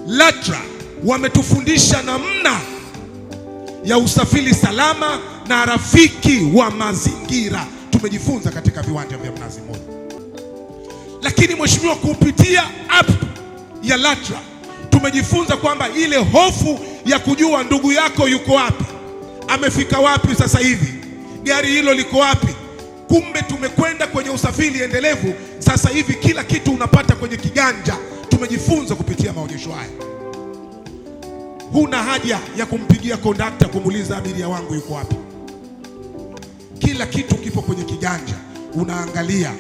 LATRA wametufundisha namna ya usafiri salama na rafiki wa mazingira. Tumejifunza katika viwanja vya Mnazi Mmoja. Lakini mheshimiwa, kupitia app ya LATRA tumejifunza kwamba ile hofu ya kujua ndugu yako yuko wapi, amefika wapi sasa hivi, gari hilo liko wapi. Kumbe tumekwenda kwenye usafiri endelevu. Sasa hivi kila kitu unapata kwenye kiganja. Tumejifunza kupitia maonyesho haya. Huna haja ya kumpigia kondakta kumuuliza abiria wangu yuko wapi. Kila kitu kipo kwenye kiganja. Unaangalia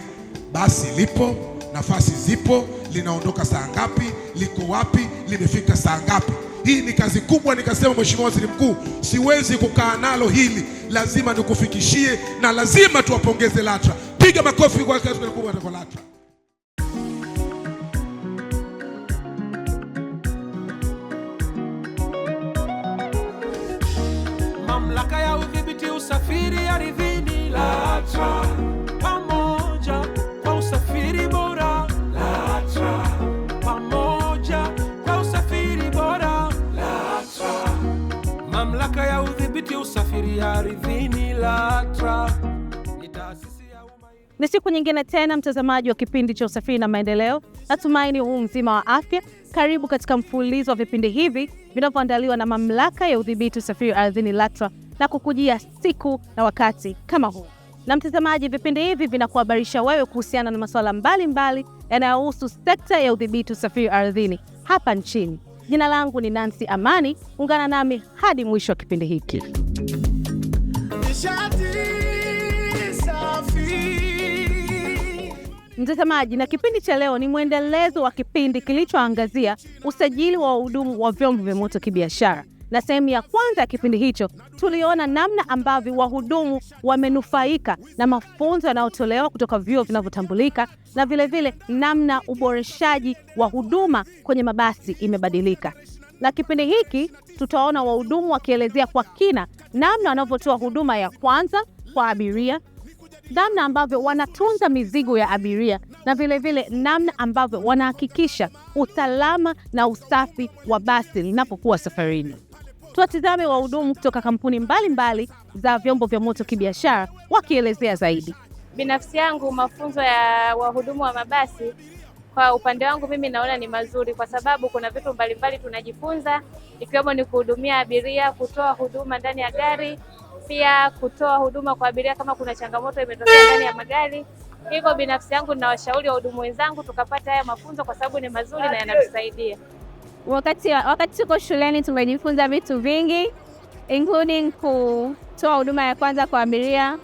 basi lipo, nafasi zipo, linaondoka saa ngapi, liko wapi, limefika saa ngapi. Hii ni kazi kubwa. Nikasema Mheshimiwa Waziri Mkuu, siwezi kukaa nalo hili, lazima nikufikishie na lazima tuwapongeze LATRA. Piga makofi kwa kazi kubwa kwa LATRA. Mamlaka ya udhibiti usafiri ardhini LATRA, pamoja kwa usafiri bora LATRA, pamoja kwa usafiri bora LATRA. Mamlaka ya udhibiti usafiri ardhini LATRA ni taasisi ya umma. Ni siku nyingine tena, mtazamaji wa kipindi cha Usafiri na Maendeleo. Natumaini huu mzima wa afya. Karibu katika mfululizo wa vipindi hivi vinavyoandaliwa na Mamlaka ya Udhibiti Usafiri Ardhini LATRA na kukujia siku na wakati kama huu. Na mtazamaji, vipindi hivi vinakuhabarisha wewe kuhusiana na masuala mbalimbali yanayohusu sekta ya udhibiti usafiri ardhini hapa nchini. Jina langu ni Nancy Amani. Ungana nami hadi mwisho wa kipindi hiki. Mtazamaji, na kipindi cha leo ni mwendelezo wa kipindi kilichoangazia usajili wa wahudumu wa vyombo vya moto kibiashara. Na sehemu ya kwanza ya kipindi hicho tuliona namna ambavyo wahudumu wamenufaika na mafunzo yanayotolewa kutoka vyuo vinavyotambulika, na vile namna uboreshaji wa huduma kwenye mabasi imebadilika. Na kipindi hiki tutaona wahudumu wakielezea kwa kina namna wanavyotoa huduma ya kwanza kwa abiria, namna ambavyo wanatunza mizigo ya abiria, na vile namna ambavyo wanahakikisha usalama na usafi wa basi linapokuwa safarini. Tuwatizame wahudumu kutoka kampuni mbalimbali za vyombo vya moto kibiashara wakielezea zaidi. Binafsi yangu, mafunzo ya wahudumu wa mabasi kwa upande wangu mimi naona ni mazuri, kwa sababu kuna vitu mbalimbali tunajifunza, ikiwemo ni kuhudumia abiria, kutoa huduma ndani ya gari, pia kutoa huduma kwa abiria kama kuna changamoto imetokea ndani ya magari. Hivyo binafsi yangu ninawashauri wahudumu wenzangu tukapata haya mafunzo, kwa sababu ni mazuri na yanatusaidia. Wakati tuko shuleni tumejifunza vitu vingi, including kutoa huduma ya kwanza kwa abiria,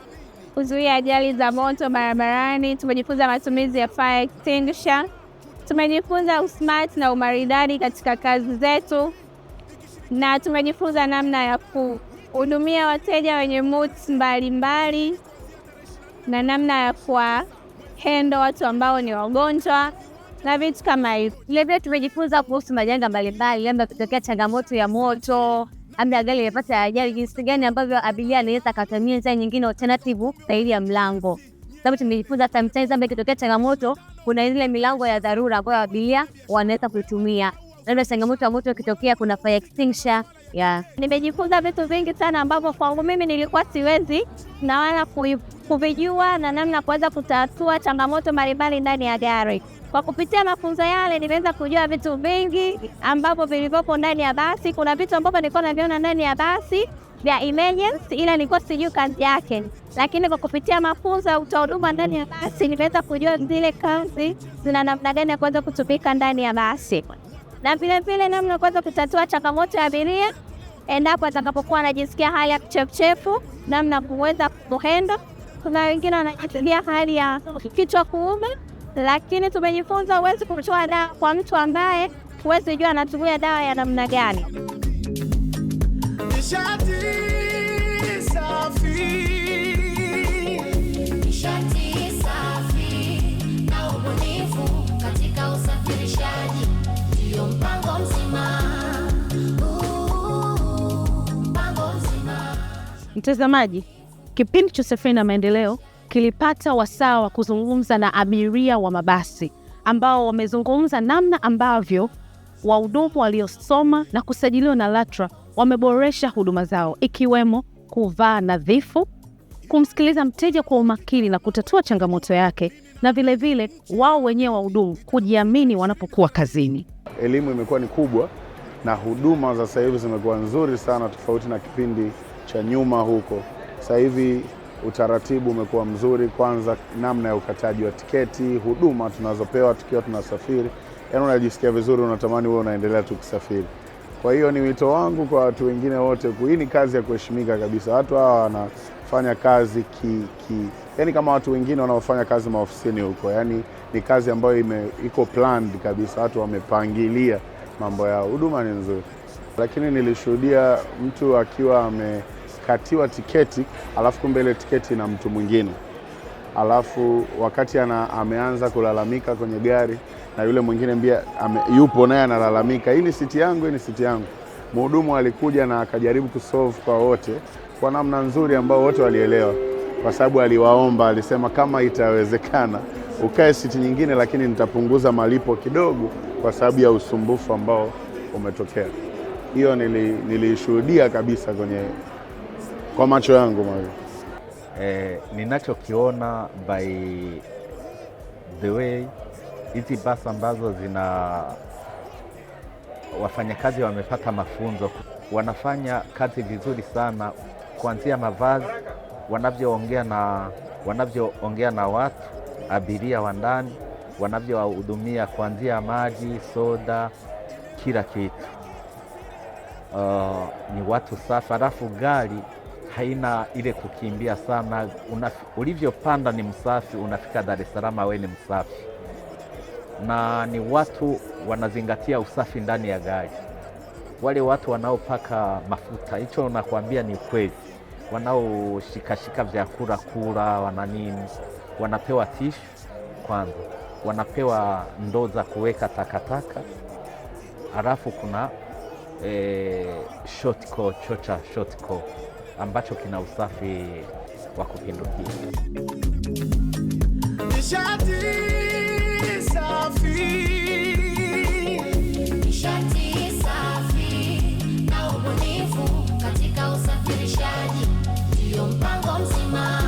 kuzuia ajali za moto barabarani. Tumejifunza matumizi ya fire extinguisher. Tumejifunza usmart na umaridadi katika kazi zetu, na tumejifunza namna ya kuhudumia wateja wenye moods mbalimbali na namna ya kuhandle watu ambao ni wagonjwa na vitu kama hivyo. Vilevile tumejifunza kuhusu majanga mbalimbali, labda kutokea changamoto ya moto, labda gari limepata ajali, jinsi gani ambavyo abiria anaweza kutumia njia nyingine alternative zaidi ya mlango. Sababu tumejifunza sometimes labda kitokea changamoto kuna ile milango ya dharura ambayo abiria wanaweza kutumia. Labda changamoto ya moto ikitokea kuna fire extinguisher. Nimejifunza vitu vingi sana ambavyo kwangu mimi nilikuwa siwezi na wala kuvijua, na namna kuweza kutatua changamoto mbalimbali ndani ya gari. Kwa kupitia mafunzo yale nimeweza kujua vitu vingi ambavyo vilivyopo ndani ya basi. Kuna vitu ambavyo nilikuwa naviona ndani ya basi vya emergency, ila nilikuwa sijui kazi yake. Lakini kwa kupitia mafunzo ya utoa huduma ndani ya basi nimeweza kujua zile kazi zina namna gani ya kuweza kutumika ndani ya basi. Na vile namna kuweza kutatua changamoto ya abiria endapo atakapokuwa anajisikia hali ya kichefuchefu, namna kuweza kuhandle. Kuna wengine wanajisikia hali ya kichwa kuuma, lakini tumejifunza huwezi kutoa dawa kwa mtu ambaye huwezi jua anatumia dawa ya namna gani. Nishati safi na ubunifu katika usafirishaji ndio mpango mzima. Mtazamaji, kipindi cha Usafiri na Maendeleo kilipata wasaa wa kuzungumza na abiria wa mabasi ambao wamezungumza namna ambavyo wahudumu waliosoma na kusajiliwa na LATRA wameboresha huduma zao, ikiwemo kuvaa nadhifu, kumsikiliza mteja kwa umakini na kutatua changamoto yake, na vile wao wenyewe wahudumu kujiamini wanapokuwa kazini. Elimu imekuwa ni kubwa na huduma za sasa hivi zimekuwa nzuri sana, tofauti na kipindi cha nyuma huko. Sasa hivi utaratibu umekuwa mzuri, kwanza namna ya ukataji wa tiketi, huduma tunazopewa tukiwa tunasafiri. Yaani unajisikia vizuri, unatamani wewe unaendelea tu kusafiri. Kwa hiyo ni wito wangu kwa watu wengine wote, hii ni kazi ya kuheshimika kabisa. Watu hawa wanafanya kazi yani kama watu wengine wanaofanya kazi maofisini huko. Yaani ni kazi ambayo iko planned kabisa, watu wamepangilia mambo yao. Huduma ni nzuri. Lakini nilishuhudia mtu akiwa amekatiwa tiketi, alafu kumbe ile tiketi na mtu mwingine. Alafu wakati ameanza kulalamika kwenye gari, na yule mwingine pia yupo naye analalamika, hii ni siti yangu, hii ni siti yangu. Mhudumu alikuja na akajaribu kusolve kwa wote kwa namna nzuri ambao wote walielewa, kwa sababu aliwaomba, alisema kama itawezekana ukae siti nyingine, lakini nitapunguza malipo kidogo kwa sababu ya usumbufu ambao umetokea. Hiyo nilishuhudia kabisa kwa macho yangu mawili. Ninachokiona by the way, hizi basi ambazo zina wafanyakazi wamepata mafunzo, wanafanya kazi vizuri sana, kuanzia mavazi, wanavyoongea na watu abiria wa ndani, wanavyowahudumia kuanzia maji, soda, kila kitu. Ni watu safi. Alafu gari haina ile kukimbia sana, ulivyopanda ni msafi, unafika Dar es Salaam wewe ni msafi. Na ni watu wanazingatia usafi ndani ya gari. Wale watu wanaopaka mafuta, hicho nakwambia ni kweli, wanaoshikashika vyakula kula, wananini, wanapewa tishu kwanza, wanapewa ndoo za kuweka takataka, alafu kuna shotco ambacho kina usafi wa kupindukia. Nishati safi na ubunifu katika usafirishaji ndio mpango mzima.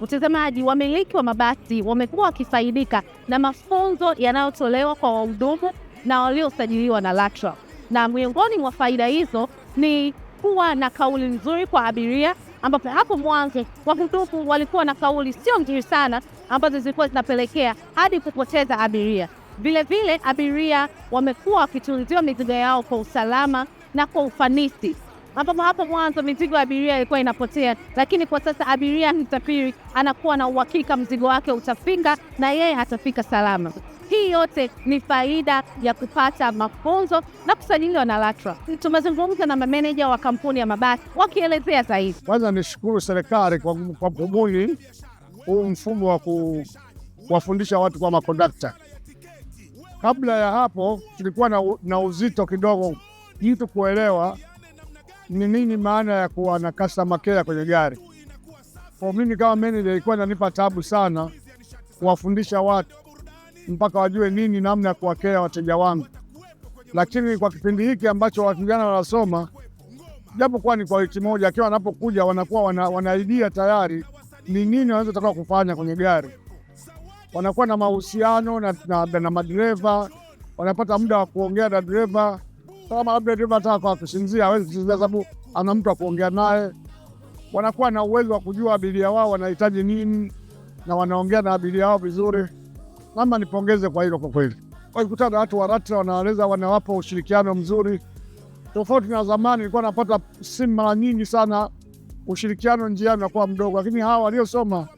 Mtazamaji, wamiliki wa mabasi wamekuwa wakifaidika na mafunzo yanayotolewa kwa wahudumu na waliosajiliwa na LATRA, na miongoni mwa faida hizo ni kuwa na kauli nzuri kwa abiria, ambapo hapo mwanzo wahudumu walikuwa na kauli sio nzuri sana, ambazo zilikuwa zinapelekea hadi kupoteza abiria. Vile abiria wamekuwa wakitunziwa mizigo yao kwa usalama na kwa ufanisi, ambapo hapo mwanzo mizigo ya abiria ilikuwa inapotea, lakini kwa sasa abiria msafiri anakuwa na uhakika mzigo wake utafika na yeye atafika salama. Hii yote ni faida ya kupata mafunzo na kusajiliwa na LATRA. Tumezungumza na mameneja wa kampuni ya mabasi wakielezea zaidi. Kwanza nishukuru serikali kwa kubuni huu mfumo wa kuwafundisha watu kwa makondakta. Kabla ya hapo tulikuwa na uzito kidogo mtu kuelewa ni nini maana ya kuwa na customer care kwenye gari. Kwa mimi kama manager ilikuwa inanipa taabu sana kuwafundisha watu mpaka wajue nini namna ya kuwakea wateja wangu. Lakini kwa kipindi hiki ambacho watu vijana wanasoma, japo kwa ni kwa wiki moja, akiwa wanapokuja wanakuwa wana idea tayari ni nini wanaweza kufanya kwenye gari. Wanakuwa na mahusiano na madereva, wanapata muda wa kuongea na dereva. Kama labda dereva anataka kusinzia, hawezi kusinzia sababu ana mtu wa kuongea naye. Wanakuwa na uwezo wa kujua abiria wao wanahitaji nini na wanaongea na abiria wao vizuri. Mama nipongeze kwa hilo kwa kweli. Wakikutana na watu wa LATRA wanawapa ushirikiano mzuri. Tofauti na zamani nilikuwa napata simu mara nyingi sana, ushirikiano njiani unakuwa mdogo, lakini hawa waliosoma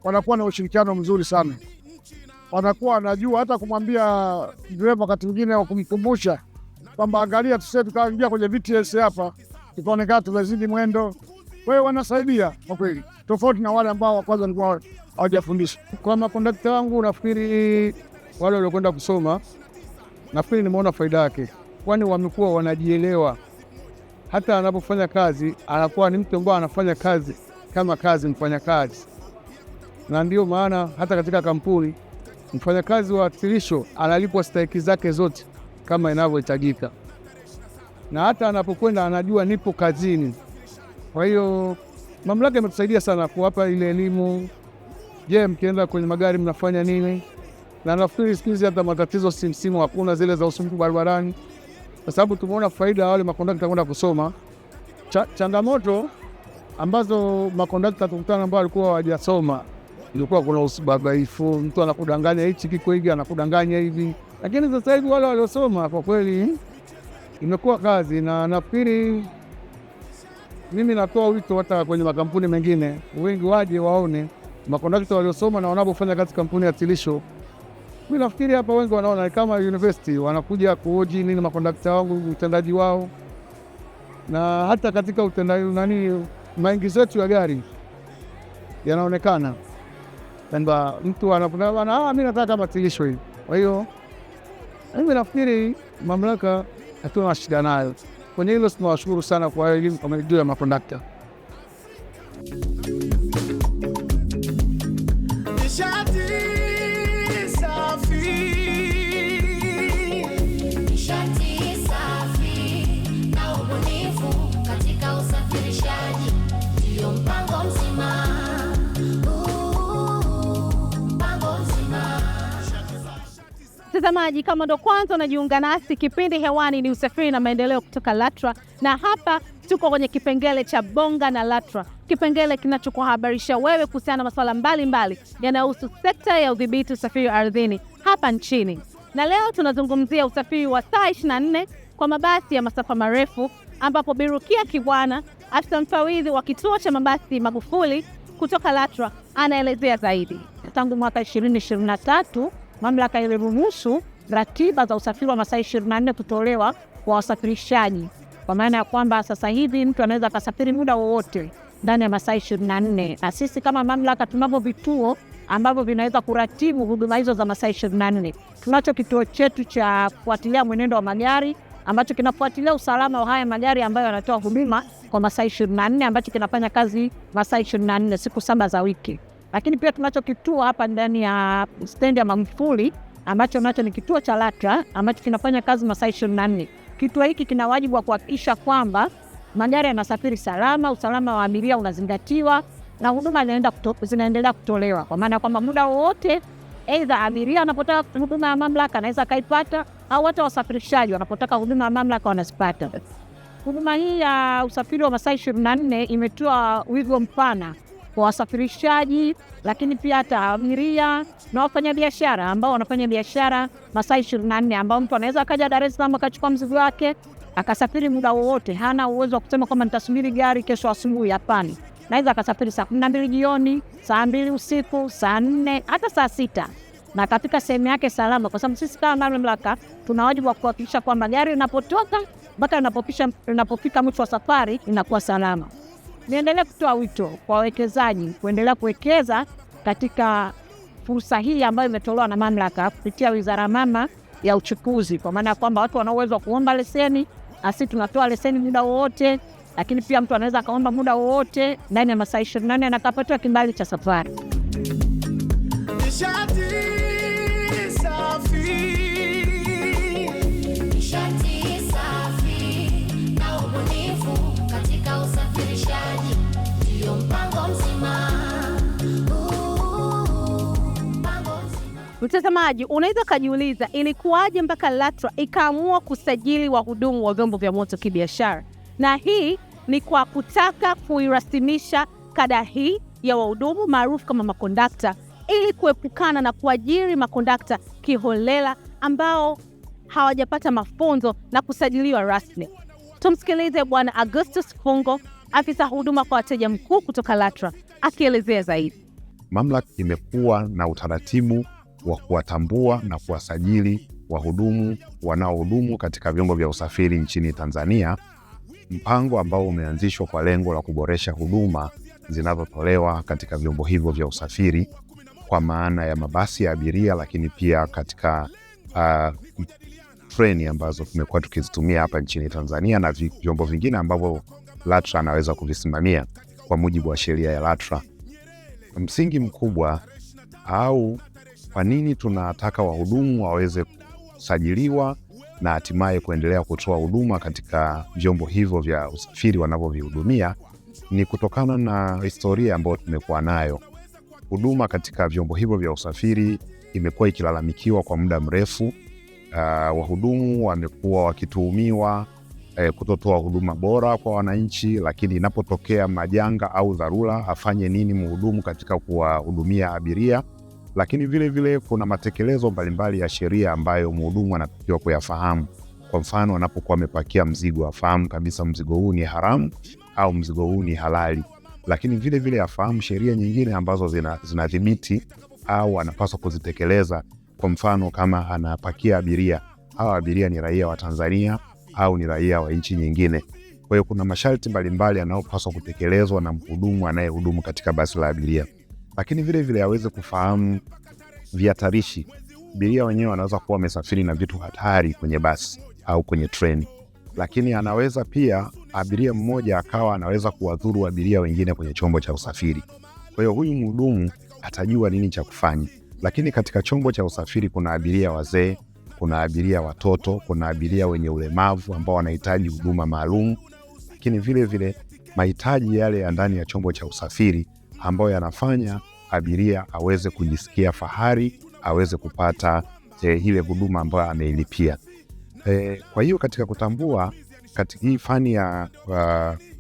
wanakuwa na ushirikiano mzuri sana. Wanakuwa wanajua hata kumwambia dereva wakati mwingine au kumkumbusha kwamba angalia tusije tukaingia kwenye VTS hapa tukaonekana tumezidi mwendo. Wewe wanasaidia kwa kweli. Tofauti na wale ambao kwanza walikuwa hawajafundishwa. Kwa makondakta wangu nafikiri wale waliokwenda kusoma, nafikiri nimeona faida yake. Kwani wamekuwa wanajielewa. Hata anapofanya kazi, anakuwa ni mtu ambaye anafanya kazi kama kazi, mfanya kazi. na ndio maana hata katika kampuni mfanyakazi wa wasilisho analipwa stahiki zake zote kama inavyohitajika, na hata anapokwenda anajua nipo kazini. Kwa hiyo mamlaka imetusaidia sana kuwapa ile elimu. Je, mkienda kwenye magari mnafanya nini? Na nafikiri siku hizi hata matatizo simsimu hakuna zile za usumbufu barabarani, kwa sababu tumeona faida ya wale makondakta kwenda kusoma. Changamoto ambazo makondakta tukutana ambao walikuwa hawajasoma, ilikuwa kuna usibabaifu, mtu anakudanganya hichi kiko hivi, anakudanganya hivi. Lakini sasa hivi wale waliosoma kwa kweli imekuwa kazi, na nafikiri mimi natoa wito hata kwenye makampuni mengine wengi waje waone makondakta waliosoma na wanapofanya kazi kampuni ya wasilisho. Mimi nafikiri hapa wengi wanaona kama university, wanakuja kuoji nini makondakta wangu, utendaji wao, na hata katika utendaji maingizo yetu ya gari yanaonekana kwamba mtu anapoona mimi nataka wasilisho hili. Kwa hiyo mimi nafikiri mamlaka hatuna shida nayo kwenye hilo. Tunawashukuru sana kwa elimu kama juu ya makondakta. Mtazamaji, kama ndo kwanza unajiunga nasi, kipindi hewani ni usafiri na maendeleo kutoka LATRA, na hapa tuko kwenye kipengele cha Bonga na LATRA, kipengele kinachokuhabarisha wewe kuhusiana na masuala mbalimbali yanayohusu sekta ya udhibiti usafiri ardhini hapa nchini. Na leo tunazungumzia usafiri wa saa 24 kwa mabasi ya masafa marefu, ambapo Birukia Kibwana, afisa mfawidhi wa kituo cha mabasi Magufuli kutoka LATRA, anaelezea zaidi. Tangu mwaka 2023 mamlaka iliruhusu ratiba za usafiri wa masaa 24 kutolewa kwa wasafirishaji, kwa maana ya kwamba sasa hivi mtu anaweza kusafiri muda wowote ndani ya masaa 24. Na sisi kama mamlaka tunavyo vituo ambavyo vinaweza kuratibu huduma hizo za masaa 24. Tunacho kituo chetu cha kufuatilia mwenendo wa magari ambacho kinafuatilia usalama wa haya magari ambayo yanatoa huduma kwa masaa 24, ambacho kinafanya kazi masaa 24 siku 7 za wiki. Lakini pia tunacho kituo hapa ndani ya stendi ya Magufuli ambacho nacho ni kituo cha LATRA ambacho kinafanya kazi masaa 24. Kituo hiki kina wajibu wa kuhakikisha kwamba magari yanasafiri salama, usalama wa abiria unazingatiwa na huduma zinaendelea kutolewa, kwa maana kwamba muda wote aidha abiria anapotaka huduma ya mamlaka anaweza kaipata, au hata wasafirishaji wanapotaka huduma ya mamlaka wanazipata. Huduma hii ya usafiri wa masaa 24 imetoa wigo mpana kwa wasafirishaji, lakini pia hata abiria na wafanyabiashara ambao wanafanya biashara masaa 24, ambao mtu anaweza akaja Dar es Salaam akachukua mzigo wake akasafiri muda wowote. Hana uwezo wa kusema kwamba nitasubiri gari kesho asubuhi, hapana. Naweza akasafiri saa 12 jioni, saa 2 usiku, saa 4, hata saa 6, na katika sehemu yake salama, kwa sababu sisi kama mamlaka tuna wajibu wa kuhakikisha kwamba gari linapotoka mpaka linapofika mwisho wa safari inakuwa salama. Niendelee kutoa wito kwa wawekezaji kuendelea kuwekeza katika fursa hii ambayo imetolewa na mamlaka kupitia Wizara Mama ya Uchukuzi, kwa maana kwamba watu wana uwezo wa kuomba leseni, asi tunatoa leseni muda wowote, lakini pia mtu anaweza akaomba muda wowote ndani ya masaa 24 na akapatiwa kibali cha safari. Mtazamaji, unaweza kujiuliza ilikuwaje mpaka LATRA ikaamua kusajili wahudumu wa vyombo vya moto kibiashara? Na hii ni kwa kutaka kuirasimisha kada hii ya wahudumu maarufu kama makondakta, ili kuepukana na kuajiri makondakta kiholela ambao hawajapata mafunzo na kusajiliwa rasmi. Tumsikilize Bwana Augustus Fungo, afisa huduma kwa wateja mkuu kutoka LATRA, akielezea zaidi. Mamlaka imekuwa na utaratibu wa kuwatambua na kuwasajili wahudumu wanaohudumu katika vyombo vya usafiri nchini Tanzania, mpango ambao umeanzishwa kwa lengo la kuboresha huduma zinazotolewa katika vyombo hivyo vya usafiri, kwa maana ya mabasi ya abiria, lakini pia katika treni ambazo tumekuwa tukizitumia hapa nchini Tanzania na vyombo vingine ambavyo LATRA anaweza kuvisimamia kwa mujibu wa sheria ya LATRA. msingi mkubwa au kwa nini tunataka wahudumu waweze kusajiliwa na hatimaye kuendelea kutoa huduma katika vyombo hivyo vya usafiri wanavyovihudumia ni kutokana na historia ambayo tumekuwa nayo. Huduma katika vyombo hivyo vya usafiri imekuwa ikilalamikiwa kwa muda mrefu. Wahudumu wamekuwa wakituhumiwa kutotoa huduma bora kwa wananchi, lakini inapotokea majanga au dharura afanye nini mhudumu katika kuwahudumia abiria. Lakini vile vile kuna matekelezo mbalimbali ya sheria ambayo mhudumu anatakiwa kuyafahamu. Kwa mfano, anapokuwa amepakia mzigo afahamu kabisa mzigo huu ni haramu au mzigo huu ni halali. Lakini vile vile afahamu sheria nyingine ambazo zinadhibiti au anapaswa kuzitekeleza. Kwa mfano, kama anapakia abiria, hawa abiria ni raia wa Tanzania au ni raia wa nchi nyingine. Kwa hiyo kuna masharti mbalimbali yanayopaswa kutekelezwa na mhudumu anayehudumu katika basi la abiria. Lakini vile vile aweze kufahamu vihatarishi. Abiria wenyewe wanaweza kuwa wamesafiri na vitu hatari kwenye basi au kwenye treni. Lakini anaweza pia abiria mmoja akawa anaweza kuwadhuru abiria wengine kwenye chombo cha usafiri. Kwa hiyo huyu mhudumu atajua nini cha kufanya. Lakini katika chombo cha usafiri kuna abiria wazee, kuna abiria watoto, kuna abiria wenye ulemavu ambao wanahitaji huduma maalum. Lakini vile vile mahitaji yale ya ndani ya chombo cha usafiri ambayo yanafanya abiria aweze kujisikia fahari, aweze kupata ile huduma ambayo ameilipia. Kwa hiyo katika kutambua katika hii fani ya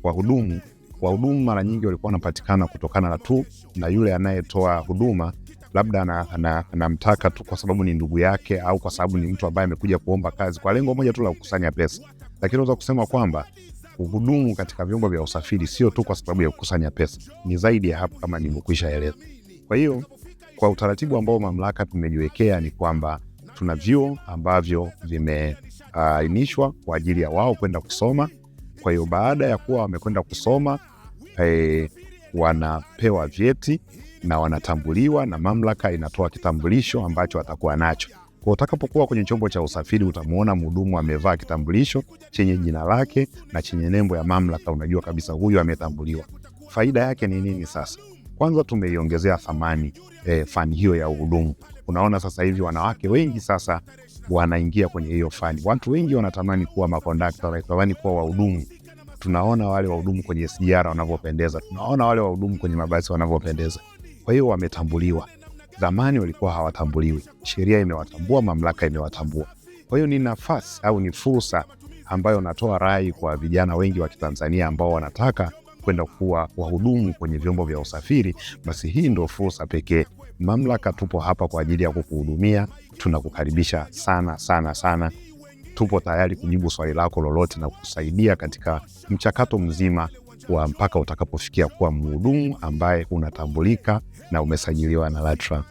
wahudumu mara nyingi walikuwa wanapatikana kutokana na yule anayetoa huduma, labda anamtaka tu kwa sababu ni ndugu yake au kwa sababu ni mtu ambaye amekuja kuomba kazi kwa lengo moja tu la kukusanya pesa. Lakini unaweza kusema kwamba uhudumu katika vyombo vya usafiri sio tu kwa sababu ya kukusanya pesa, ni zaidi ya hapo kama nimekwisha eleza. Kwa hiyo kwa utaratibu ambao mamlaka tumejiwekea ni kwamba tuna vyuo ambavyo vimeainishwa kwa ajili ya wao kwenda kusoma. Kwa hiyo baada ya kuwa wamekwenda kusoma wanapewa vyeti na wanatambuliwa na mamlaka inatoa kitambulisho ambacho atakuwa nacho. Kwa utakapokuwa kwenye chombo cha usafiri utamuona mhudumu amevaa kitambulisho chenye jina lake na chenye nembo ya mamlaka, unajua kabisa huyu ametambuliwa. Faida yake ni nini sasa? Kwanza tumeiongezea thamani fani hiyo ya uhudumu. Unaona sasa hivi wanawake wengi sasa wanaingia kwenye hiyo fani. Watu wengi wanatamani kuwa makondakta, wanatamani kuwa wahudumu. Tunaona wale wahudumu kwenye SGR wanavyopendeza, tunaona wale wahudumu kwenye mabasi wanavyopendeza. Kwa hiyo wametambuliwa. Zamani walikuwa hawatambuliwi. Sheria imewatambua, mamlaka imewatambua. Kwa hiyo ni nafasi au ni fursa ambayo natoa rai kwa vijana wengi wa Kitanzania ambao wanataka kwenda kuwa wahudumu kwenye vyombo vya usafiri. Basi hii ndio fursa pekee. Mamlaka tupo hapa kwa ajili ya kukuhudumia. Tunakukaribisha sana sana sana. Tupo tayari kujibu swali lako lolote na kukusaidia katika mchakato mzima wa mpaka utakapofikia kuwa mhudumu ambaye unatambulika na umesajiliwa na LATRA.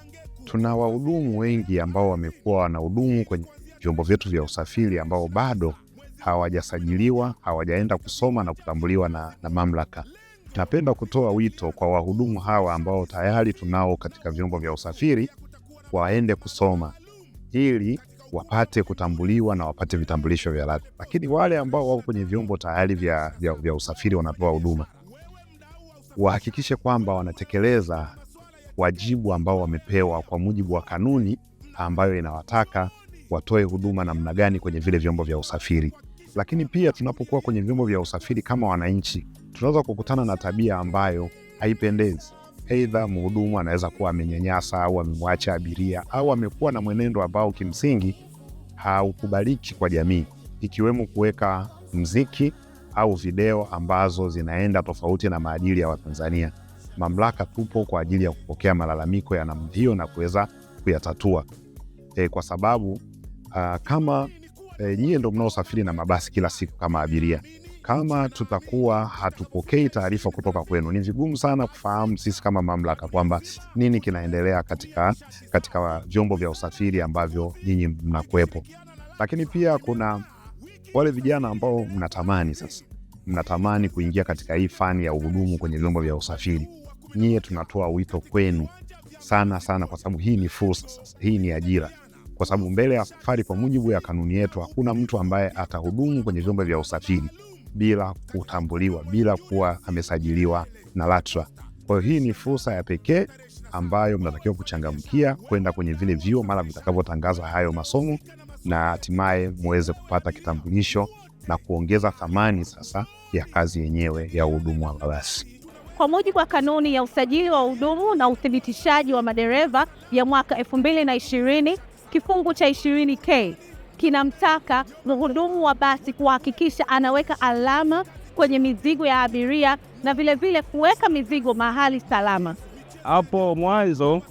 Tuna wahudumu wengi ambao wamekuwa wanahudumu kwenye vyombo vyetu vya usafiri ambao bado hawajasajiliwa, hawajaenda kusoma na kutambuliwa na mamlaka. Napenda kutoa wito kwa wahudumu hawa ambao tayari tunao katika vyombo vya usafiri waende kusoma ili wapate kutambuliwa na wapate vitambulisho vya LATRA. Lakini wale ambao wako kwenye vyombo tayari vya usafiri wanatoa huduma, wahakikishe kwamba wanatekeleza wajibu ambao wamepewa kwa mujibu wa kanuni ambayo inawataka watoe huduma namna gani kwenye vile vyombo vya usafiri. Lakini pia tunapokuwa kwenye vyombo vya usafiri kama wananchi, tunaweza kukutana na tabia ambayo haipendezi. Aidha mhudumu anaweza kuwa amenyanyasa au amemwacha abiria au amekuwa na mwenendo ambao kimsingi haukubaliki kwa jamii, ikiwemo kuweka mziki au video ambazo zinaenda tofauti na maadili ya Watanzania. Mamlaka tupo kwa ajili ya kupokea malalamiko ya namna hiyo na kuweza kuyatatua. Kwa sababu kama nyie ndio mnaosafiri na mabasi kila siku kama abiria, kama tutakuwa hatupokei taarifa kutoka kwenu, ni vigumu sana kufahamu sisi kama mamlaka kwamba nini kinaendelea katika vyombo vya usafiri ambavyo nyinyi mnakuepo. Lakini pia kuna wale vijana ambao mnatamani kuingia katika hii fani ya uhudumu kwenye vyombo vya usafiri. Nyie tunatoa wito kwenu sana sana, kwa sababu hii ni fursa sasa, hii ni ajira. Kwa sababu mbele ya safari, kwa mujibu ya kanuni yetu, hakuna mtu ambaye atahudumu kwenye vyombo vya usafiri bila kutambuliwa, bila kuwa amesajiliwa na LATRA. Kwa hiyo hii ni fursa ya pekee ambayo mnatakiwa kuchangamkia kwenda kwenye vile vyuo mara vitakavyotangazwa hayo masomo, na hatimaye muweze kupata kitambulisho na kuongeza thamani sasa ya kazi yenyewe ya uhudumu wa mabasi. Kwa mujibu wa kanuni ya usajili wa uhudumu na uthibitishaji wa madereva ya mwaka 2020, kifungu cha 20K kinamtaka mhudumu wa basi kuhakikisha anaweka alama kwenye mizigo ya abiria na vile kuweka mizigo mahali salama. Hapo mwanzo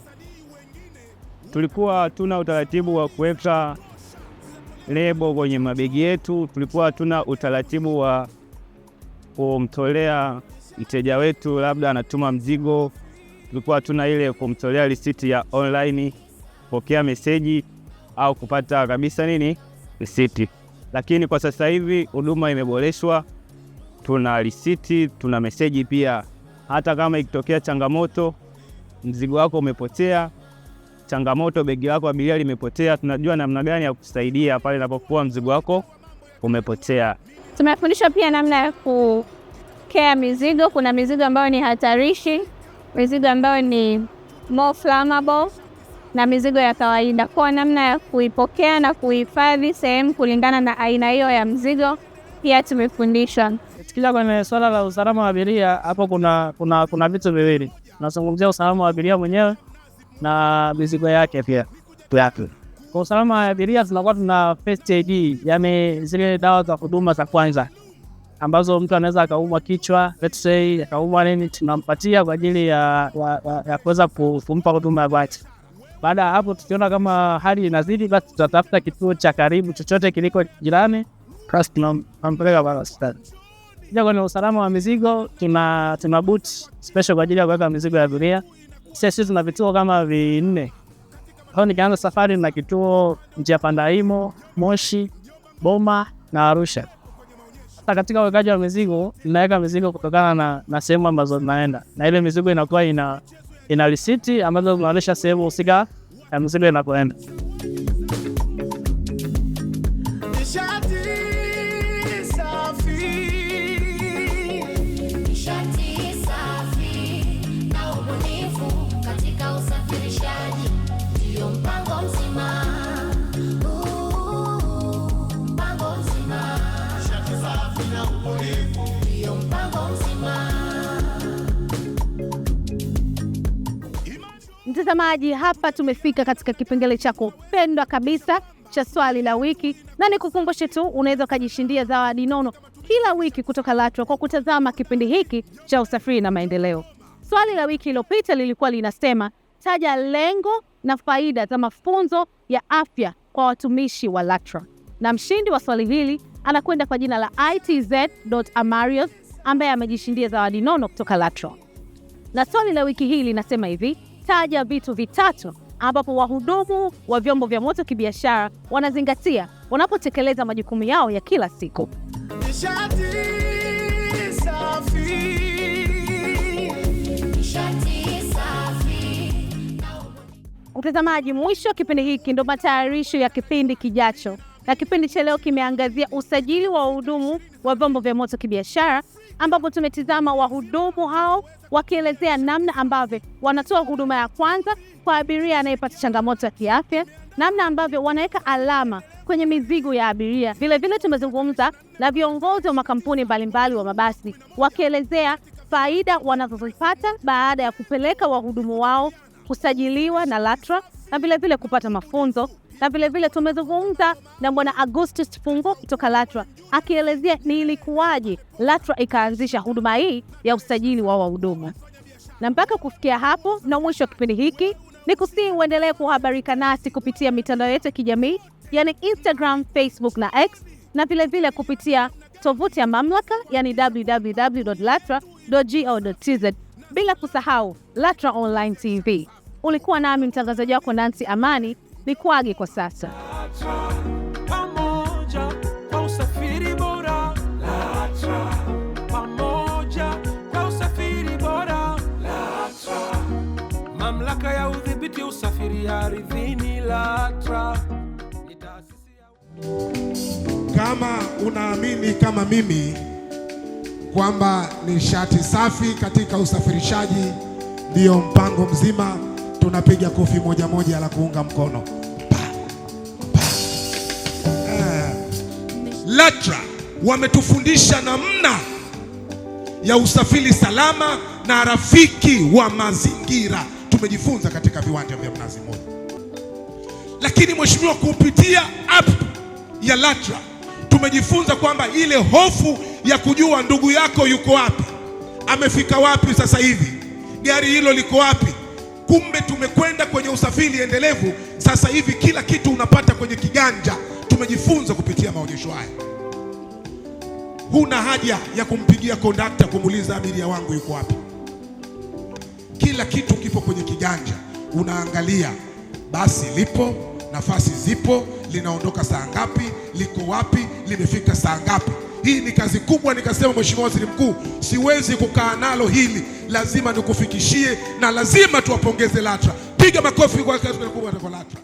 tulikuwa tuna utaratibu wa kuweka lebo kwenye mabegi yetu, tulikuwa tuna utaratibu wa kumtolea mteja wetu labda anatuma mzigo, tulikuwa tuna ile kumtolea risiti ya online, pokea meseji au kupata kabisa risiti. Lakini kwa sasa hivi huduma imeboreshwa, tuna risiti, tuna meseji pia. Hata kama ikitokea changamoto, mzigo wako umepotea, changamoto begi lako abiria limepotea, tunajua namna gani ya kusaidia pale inapokuwa mzigo wako umepotea. Tumefundishwa pia namna ya kukea mizigo. Kuna mizigo ambayo ni hatarishi, mizigo ambayo ni more flammable na mizigo ya kawaida. Kwa namna ya kuipokea na kuhifadhi sehemu kulingana na aina hiyo ya mzigo pia tumefundishwa. Tukija kwenye swala la usalama wa abiria, hapo kuna vitu viwili. Tunazungumzia usalama wa abiria mwenyewe na mizigo yake pia. Kwa usalama wa abiria tunakuwa tuna first aid, yani zile dawa za huduma za kwanza ambazo mtu anaweza akaumwa kichwa, let's say akaumwa nini, tunampatia kwa ajili ya kuweza kumpa huduma ya kwanza. Baada ya hapo tukiona kama hali inazidi, basi tutatafuta kituo cha karibu chochote kiliko jirani, basi tunampeleka kwa hospitali. Kija kwenye usalama wa mizigo, tuna boot special kwa ajili ya kuweka mizigo ya abiria. Sisi tuna vituo kama 4. Kwa nikianza safari na kituo njia Pandaimo, Moshi, Boma na Arusha. Hata katika uwekaji wa mizigo, tunaweka mizigo kutokana na sehemu ambazo tunaenda. Na ile mizigo inakuwa ina risiti ambazo zinaonyesha sehemu husika ya mizigo inakoenda. Mtazamaji, hapa tumefika katika kipengele chako pendwa kabisa cha swali la wiki, na nikukumbushe tu unaweza kujishindia zawadi nono kila wiki kutoka LATRA kwa kutazama kipindi hiki cha usafiri na maendeleo. Swali la wiki iliyopita lilikuwa linasema, taja lengo na faida za mafunzo ya afya kwa watumishi wa LATRA. Na mshindi wa swali hili anakwenda kwa jina la itz.amarius ambaye amejishindia zawadi nono kutoka LATRA. Na swali la wiki hili linasema hivi, taja vitu vitatu ambapo wahudumu wa vyombo vya moto kibiashara wanazingatia wanapotekeleza majukumu yao ya kila siku. Mtazamaji, mwisho wa kipindi hiki ndo matayarisho ya kipindi kijacho. Na kipindi cha leo kimeangazia usajili wa wahudumu wa vyombo vya moto kibiashara, ambapo tumetizama wahudumu hao wakielezea namna ambavyo wanatoa huduma ya kwanza kwa abiria anayepata changamoto ya kiafya, namna ambavyo wanaweka alama kwenye mizigo ya abiria. Vile tumezungumza na viongozi wa makampuni mbalimbali wa mabasi wakielezea faida wanazozipata baada ya kupeleka wahudumu wao kusajiliwa na LATRA na vile kupata mafunzo. Na vile tumezungumza na Bwana Augustus Fungo kutoka LATRA akielezea ni ilikuwaje LATRA ikaanzisha huduma hii ya usajili wa wahudumu. Na mpaka kufikia hapo na mwisho wa kipindi hiki, ni kusihi uendelee kuhabarika nasi kupitia mitandao yetu ya kijamii, yani Instagram, Facebook na X, na vile kupitia tovuti ya mamlaka, yani www.latra.go.tz, bila kusahau LATRA Online TV. Ulikuwa nami mtangazaji wako Nancy Amani. Nikuage kwa sasa. LATRA, pamoja kwa usafiri bora. LATRA, pamoja kwa usafiri bora. LATRA, mamlaka ya udhibiti usafiri ardhini. LATRA ni taasisi ya... Kama unaamini kama mimi kwamba nishati safi katika usafirishaji ndio mpango mzima. Tunapiga kofi moja moja la kuunga mkono. LATRA wametufundisha namna ya usafiri salama na rafiki wa mazingira. Tumejifunza katika viwanja vya Mnazi Mmoja, lakini mheshimiwa, kupitia app ya LATRA tumejifunza kwamba ile hofu ya kujua ndugu yako yuko wapi, amefika wapi sasa hivi, gari hilo liko wapi. Kumbe tumekwenda kwenye usafiri endelevu. Sasa hivi kila kitu unapata kwenye kiganja. Tumejifunza kupitia maonyesho haya. Huna haja ya kumpigia kondakta kumuuliza abiria wangu yuko wapi. Kila kitu kipo kwenye kiganja. Unaangalia basi lipo, nafasi zipo, linaondoka saa ngapi, liko wapi, limefika saa ngapi. Hii ni kazi kubwa. Nikasema Mheshimiwa Waziri Mkuu, siwezi kukaa nalo hili, lazima nikufikishie na lazima tuwapongeze LATRA. Piga makofi kwa kazi kubwa kwa LATRA.